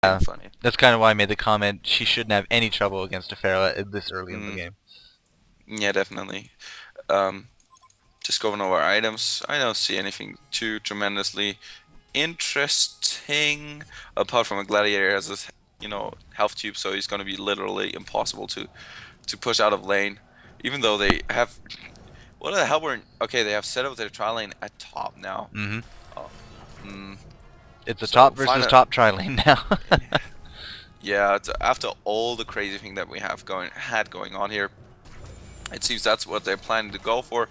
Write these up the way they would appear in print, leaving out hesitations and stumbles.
kind of funny. That's kind of why I made the comment. She shouldn't have any trouble against a Pharaoh this early in the game. Yeah, definitely. Just going over items. I don't see anything too tremendously interesting apart from a gladiator has this, health tube, so he's going to be literally impossible to push out of lane, even though they have. What the hell were okay? They have set up their tri lane at top now. It's a top versus top tri lane now. Yeah, after all the crazy thing that we have going on here, it seems that's what they're planning to go for.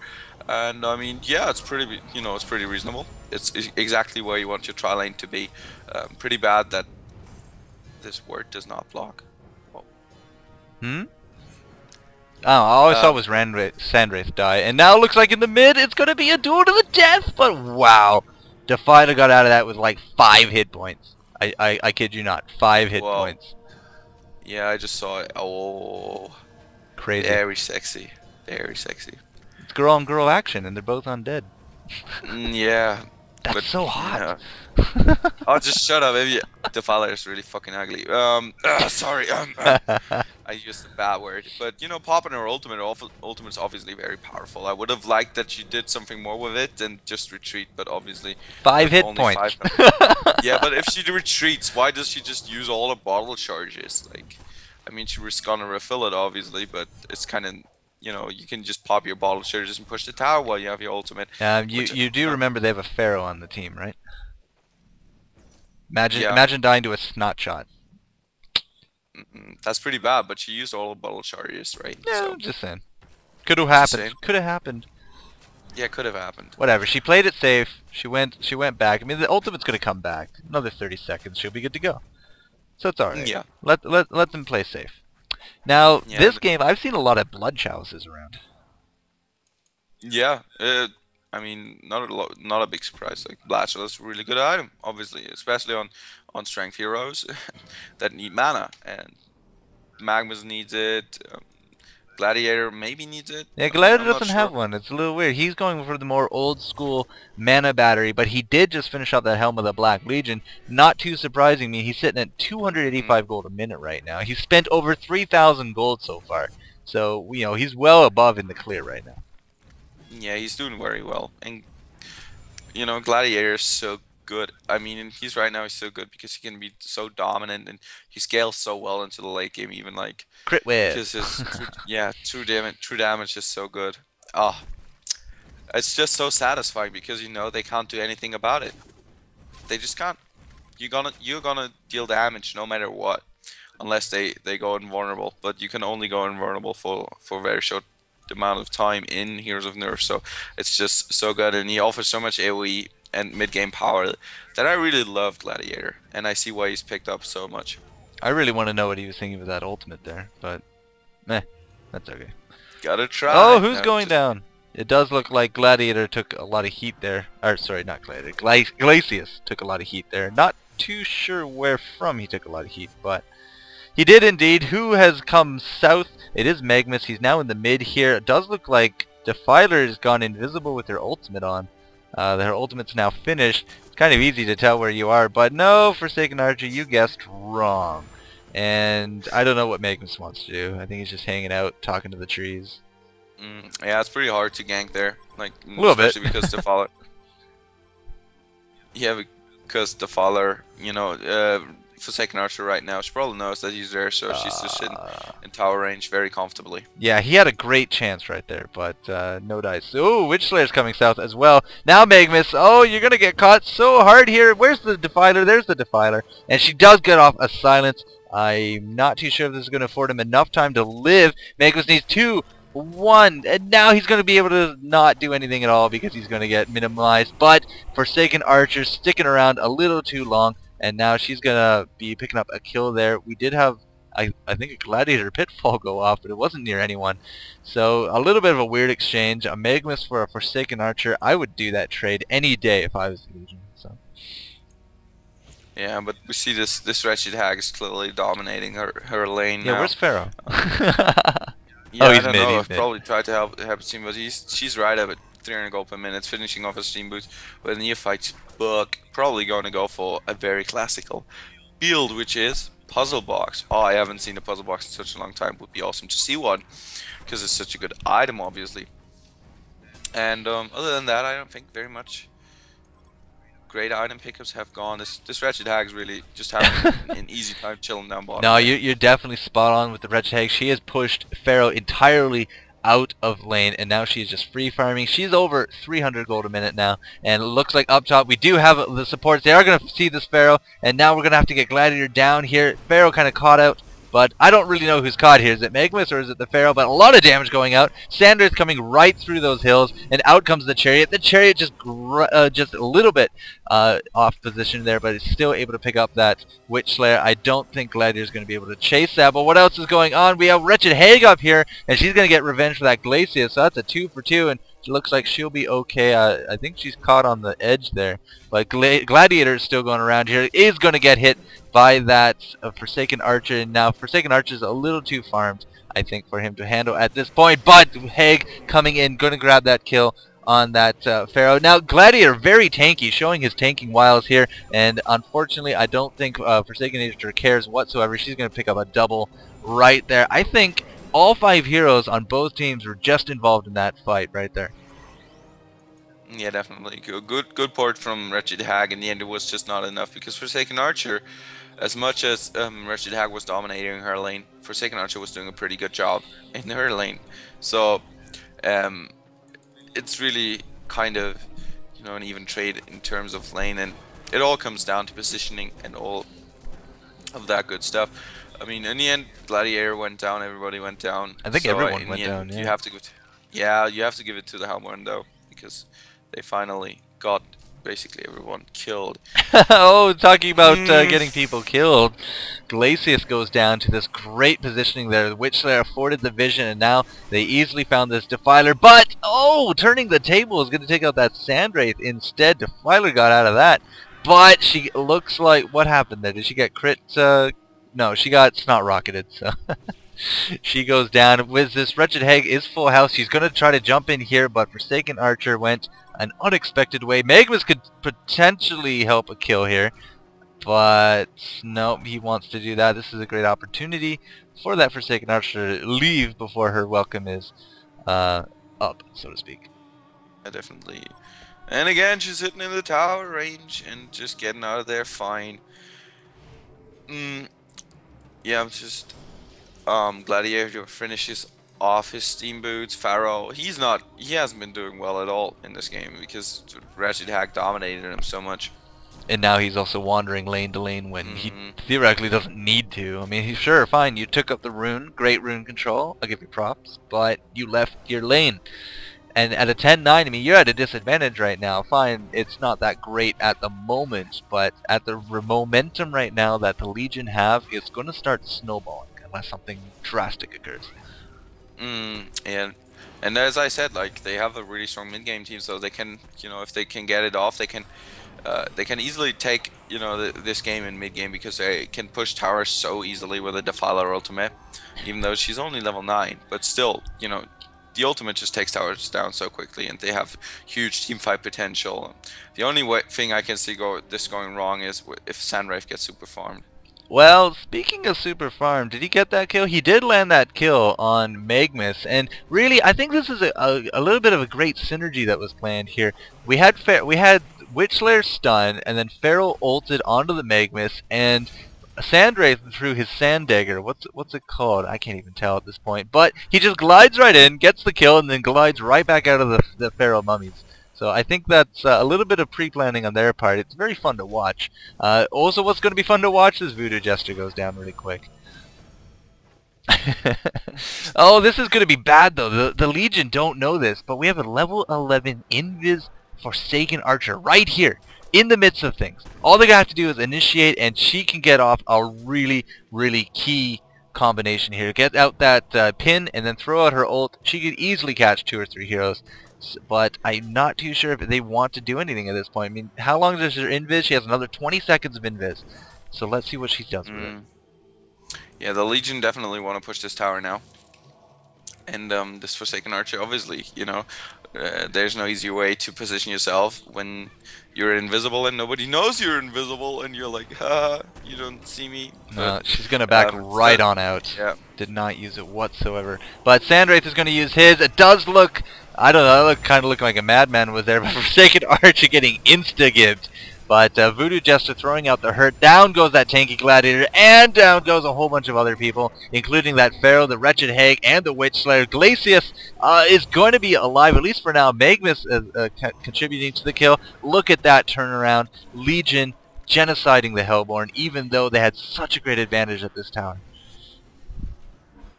And I mean, yeah, it's pretty, it's pretty reasonable. It's exactly where you want your tri lane to be. Pretty bad that this word does not block. Whoa. Oh, all I saw was Sandwraith die, and now it looks like in the mid it's gonna be a duel to the death. But wow, Defiler got out of that with like 5 hit points. I kid you not, 5 hit points. Yeah, I just saw it. Oh, crazy. Very sexy, very sexy. It's girl on girl action, and they're both undead. Yeah. That's so hot. Yeah. Oh, just shut up. Maybe Defiler is really fucking ugly. Sorry. I used a bad word, but popping her ultimate's obviously very powerful. I would have liked that she did something more with it than just retreat, but obviously 5 hit points. Yeah, but if she retreats, why does she just use all the bottle charges? Like, I mean, she was gonna refill it obviously, but it's kind of. You can just pop your bottle charges and push the tower while you have your ultimate. You do remember they have a Pharaoh on the team, right? Imagine dying to a snot shot. That's pretty bad, but she used all the bottle charges, right? Yeah, so, just saying. Could have happened. Could have happened. Yeah, could have happened. Whatever. She played it safe. She went back. I mean, the ultimate's gonna come back. Another 30 seconds, she'll be good to go. So it's alright. Yeah. Let them play safe. Now, this game, I've seen a lot of blood chalices around. Yeah, I mean, not a big surprise. Like, blood chalice is a really good item, obviously, especially on strength heroes that need mana, and Magnus needs it. Gladiator maybe needs it. Yeah, Gladiator doesn't have one. It's a little weird. He's going for the more old school mana battery, but he did just finish up that Helm of the Black Legion. Not too surprising me. He's sitting at 285 gold a minute right now. He's spent over 3,000 gold so far. So, he's well above in the clear right now. Yeah, he's doing very well. And, Gladiator is so good. I mean, he's so good because he can be so dominant and he scales so well into the late game, even like crit whip. Because his true damage is so good. Oh, it's just so satisfying because they can't do anything about it. They just can't. You're gonna deal damage no matter what, unless they go invulnerable. But you can only go invulnerable for a very short amount of time in Heroes of Nerf. So it's just so good, and he offers so much AoE and mid-game power that I really love Gladiator, and I see why he's picked up so much. I really want to know what he was thinking with that ultimate there, but that's okay. Gotta try. Oh, who's going down? It does look like Gladiator took a lot of heat there. Or sorry, not Gladiator. Glacius took a lot of heat there. Not too sure where from he took a lot of heat, but he did indeed. Who has come south? It is Magnus. He's now in the mid here. It does look like Defiler has gone invisible with her ultimate on. Her ultimate's now finished. It's kind of easy to tell where you are, but no, Forsaken Archer, you guessed wrong. And I don't know what Magnus wants to do. I think he's just hanging out, talking to the trees. Yeah, it's pretty hard to gank there, like a little bit, especially because Defiler. Yeah, because Defiler, Forsaken Archer right now, she probably knows that he's there, so she's just in tower range very comfortably. Yeah, he had a great chance right there, but no dice. Oh, Witch Slayer's coming south as well. Now Magnus, oh, you're going to get caught so hard here. Where's the Defiler? There's the Defiler. And she does get off a silence. I'm not too sure if this is going to afford him enough time to live. Magnus needs 2, 1, and now he's going to be able to not do anything at all because he's going to get minimalized. But Forsaken Archer sticking around a little too long. And now she's going to be picking up a kill there. We did have, I think, a Gladiator Pitfall go off, but it wasn't near anyone. So a little bit of a weird exchange. A Magnus for a Forsaken Archer. I would do that trade any day if I was the Legion. So. Yeah, but we see this wretched hag is clearly dominating her lane now. Yeah, where's Pharaoh? Yeah, he's I don't mid, know. he's I've mid. probably tried to help his team, but she's right up at 300 gold per minute, finishing off his steam boots with a neophyte's book. Probably going to go for a very classical build, which is puzzle box. Oh, I haven't seen a puzzle box in such a long time. Would be awesome to see one, because it's such a good item, obviously. And other than that, I don't think very much great item pickups have gone. This Wretched Hag's really just having an easy time chilling down bottom. No, you're definitely spot on with the Wretched Hag. She has pushed Pharaoh entirely out of lane, and now she's just free farming. She's over 300 gold a minute now, and it looks like up top we do have the supports. They are going to see this Pharaoh, and now we're going to have to get Gladiator down here. Pharaoh kind of caught out, but I don't really know who's caught here. Is it Magmus or is it the Pharaoh? But a lot of damage going out. Sandra's coming right through those hills, and out comes the Chariot. The Chariot just a little bit off position there, but it's still able to pick up that Witch Slayer. I don't think Gladiator's going to be able to chase that, but what else is going on? We have Wretched Hag up here, and she's going to get revenge for that Glacius, so that's a 2 for 2, and it looks like she'll be okay. I think she's caught on the edge there, but Gladiator is still going around here. Is going to get hit by that Forsaken Archer. Now Forsaken Archer is a little too farmed, I think, for him to handle at this point, but Hag coming in, going to grab that kill on that Pharaoh. Now Gladiator very tanky, showing his tanking wiles here, and unfortunately I don't think Forsaken Archer cares whatsoever. She's going to pick up a double right there. I think all 5 heroes on both teams were just involved in that fight right there. Yeah, definitely. Good port from Wretched Hag. In the end, it was just not enough, because Forsaken Archer, as much as Wretched Hag was dominating her lane, Forsaken Archer was doing a pretty good job in her lane. So it's really kind of, you know, an even trade in terms of lane, and it all comes down to positioning and all of that good stuff. I mean, in the end, Gladiator went down, everybody went down. I think so everyone went down. Yeah. You have to go. You have to give it to the HoN though, because they finally got basically everyone killed. Oh, talking about getting people killed. Glacius goes down to this great positioning there. The Witch Slayer afforded the vision, and now they easily found this Defiler. But, oh, turning the table is going to take out that Sandwraith instead. Defiler got out of that. But she looks like, what happened there? Did she get crit? No, she got snot rocketed, so she goes down. With this Wretched Hag is full health. She's going to try to jump in here, but Forsaken Archer went an unexpected way. Magmus could potentially help a kill here, but no, he wants to do that. This is a great opportunity for that Forsaken Archer to leave before her welcome is up, so to speak. Yeah, definitely. And again, she's hitting in the tower range and just getting out of there fine. Yeah, I'm just Gladiator finishes off his steam boots. Pharaoh, he hasn't been doing well at all in this game, because Wretched Hag dominated him so much. And now he's also wandering lane to lane when he theoretically doesn't need to. I mean, he's sure, fine, you took up the rune, great rune control, I'll give you props, but you left your lane. And at a 10-9, I mean, you're at a disadvantage right now. Fine, it's not that great at the moment, but at the momentum right now that the Legion have, it's going to start snowballing unless something drastic occurs. And as I said, like, they have a really strong mid-game team, so they can, you know, if they can get it off, they can easily take, you know, this game in mid-game, because they can push towers so easily with a Defiler ultimate, even though she's only level 9, but still, you know, the ultimate just takes towers down so quickly, and they have huge team fight potential. The only thing I can see this going wrong is if Sandwraith gets super farmed. Well, speaking of super farm, did he get that kill? He did land that kill on Magmus, and really, I think this is a little bit of a great synergy that was planned here. We had Witch Slayer stun, and then Pharaoh ulted onto the Magmus, and Sandwraith threw his Sand Dagger. What's it called? I can't even tell at this point. But he just glides right in, gets the kill, and then glides right back out of the Pharaoh mummies. So I think that's a little bit of pre-planning on their part. It's very fun to watch. Also, what's going to be fun to watch is Voodoo Jester goes down really quick. Oh, this is going to be bad, though. The Legion don't know this, but we have a level 11 Invis Forsaken Archer right here in the midst of things. All they have to do is initiate, and she can get off a really, really key combination here. Get out that pin and then throw out her ult. She could easily catch 2 or 3 heroes, but I'm not too sure if they want to do anything at this point. I mean, how long does her invis? She has another 20 seconds of invis, so let's see what she does with it. Yeah, the Legion definitely want to push this tower now. And this Forsaken Archer, obviously, you know, There's no easy way to position yourself when you're invisible and nobody knows you're invisible, and you're like, you don't see me. No, But, she's going to back right on out. Yeah. Did not use it whatsoever. But Sandraith is going to use his. It does look, I don't know, it kind of looked like a madman was there, but Forsaken Archer getting insta-gibbed. But Voodoo Jester throwing out the hurt. Down goes that tanky gladiator, and down goes a whole bunch of other people, including that Pharaoh, the Wretched Hag, and the Witch Slayer. Glacius is going to be alive, at least for now. Magmus is contributing to the kill. Look at that turnaround. Legion genociding the Hellborn, even though they had such a great advantage at this tower.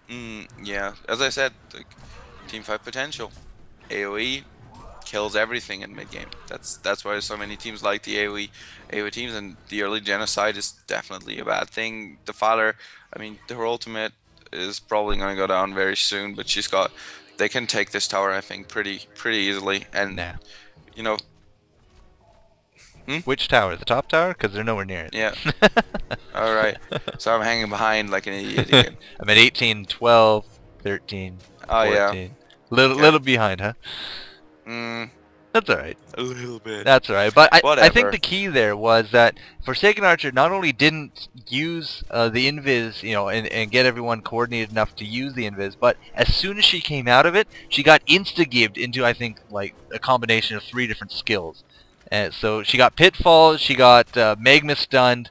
Yeah, as I said, like, team fight potential. AoE kills everything in mid game. That's why so many teams like the AoE teams, and the early genocide is definitely a bad thing. Defiler, I mean, her ultimate is probably gonna go down very soon, but they can take this tower, I think, pretty easily. And you know, which tower? The top tower? Because they're nowhere near it. Yeah. All right. So I'm hanging behind like an idiot again. I'm at 18, 12, 13, 14. Yeah. Little behind, huh? That's alright. A little bit. That's alright. But I think Whatever. the key there was that Forsaken Archer not only didn't use the invis, you know, and get everyone coordinated enough to use the invis, but as soon as she came out of it, she got insta-gibbed into, I think, like a combination of 3 different skills. And so she got Pitfall, she got Magma stunned,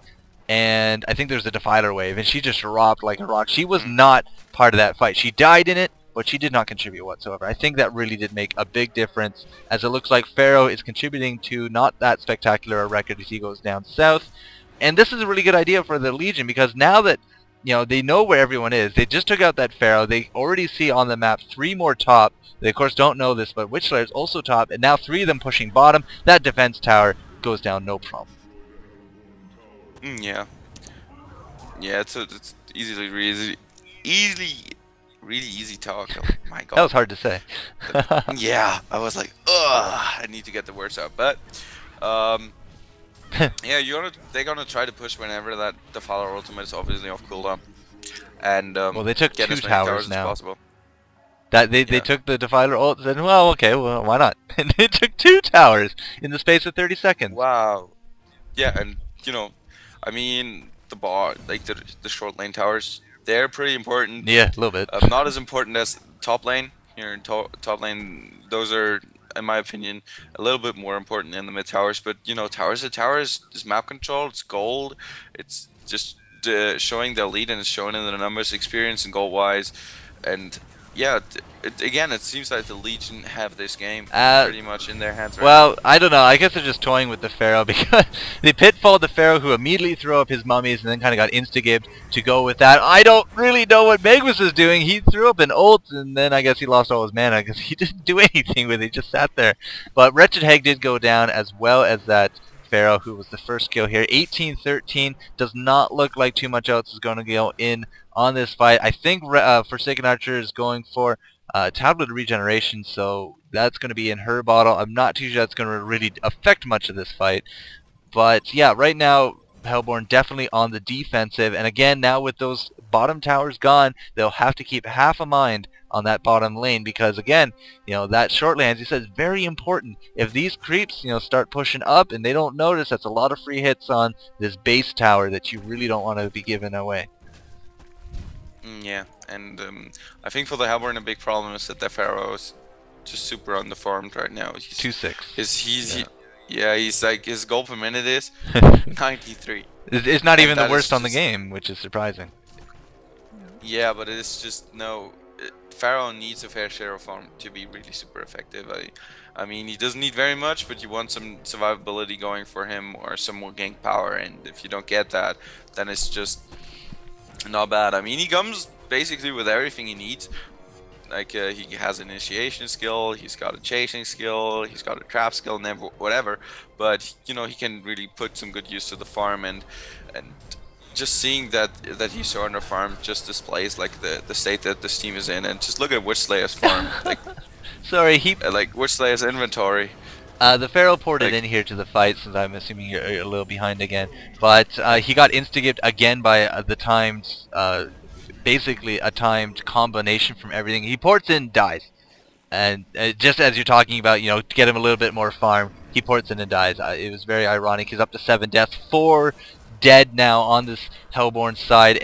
and I think there's a Defiler wave, and she just dropped like a rock. She was not part of that fight. She died in it, but she did not contribute whatsoever. I think that really did make a big difference, as it looks like Pharaoh is contributing to not that spectacular a record as he goes down south. And this is a really good idea for the Legion, because now that, you know, they know where everyone is, they just took out that Pharaoh, they already see on the map 3 more top. They of course don't know this, but Witch Slayer is also top, and now 3 of them pushing bottom. That defense tower goes down no problem. Yeah. Yeah, it's really easy talk. Oh my god. That was hard to say. Yeah, I was like, ugh, I need to get the words out. But yeah, they're gonna try to push whenever that Defiler ultimate is obviously off cooldown. And well, they took get 2 as many towers now. as possible. That they took the Defiler ult and said, well, okay, well, why not? And they took 2 towers in the space of 30 seconds. Wow. Yeah, and you know, I mean, the short lane towers, they're pretty important. Yeah, a little bit. Not as important as top lane. Here in top lane, those are, in my opinion, a little bit more important than the mid towers. But you know, towers to towers is map control. It's gold. It's just showing their lead, and it's showing in the numbers, experience, and gold wise. And yeah, again, it seems like the Legion have this game pretty much in their hands right well, now. I don't know. I guess they're just toying with the Pharaoh, because they pitfalled the Pharaoh, who immediately threw up his mummies and then kind of got insta-gibbed to go with that. I don't really know what Magmus is doing. He threw up an ult, and then I guess he lost all his mana because he didn't do anything with it. He just sat there. But Wretched Hag did go down, as well as that Pharaoh, who was the first kill here. 18-13. Does not look like too much else is going to go in on this fight. I think Forsaken Archer is going for Tablet of Regeneration, so that's going to be in her bottle. I'm not too sure that's going to really affect much of this fight. But yeah, right now, Hellborn definitely on the defensive. And again, now with those bottom towers gone, they'll have to keep half a mind on that bottom lane, because again, you know, that short lane, as you said, is very important. If these creeps, you know, start pushing up and they don't notice, that's a lot of free hits on this base tower that you really don't want to be giving away. Yeah, and I think for the Hellborn, a big problem is that the Pharaoh is just super underformed right now. He's 2-6. He's like, his goal per minute is 93. It's not even the worst on the just game, which is surprising. Yeah, but it's just Pharaoh needs a fair share of farm to be really super effective. I mean, he doesn't need very much, but you want some survivability going for him, or some more gank power, and if you don't get that, then it's just not bad. I mean, he comes basically with everything he needs. Like, he has an initiation skill, he's got a chasing skill, he's got a trap skill, whatever. But you know, he can really put some good use to the farm, and just seeing that he's so under farm just displays like the state that this team is in. And just look at Witch Slayer's farm. Like, sorry, like Witch Slayer's inventory. The Pharaoh ported in here to the fight, since I'm assuming you're a little behind again. But he got insta-gibbed again by the timed, basically a timed combination from everything. He ports in, dies. And just as you're talking about, you know, to get him a little bit more farm, he ports in and dies. It was very ironic. He's up to 7 deaths, 4 dead now on this Hellborn side.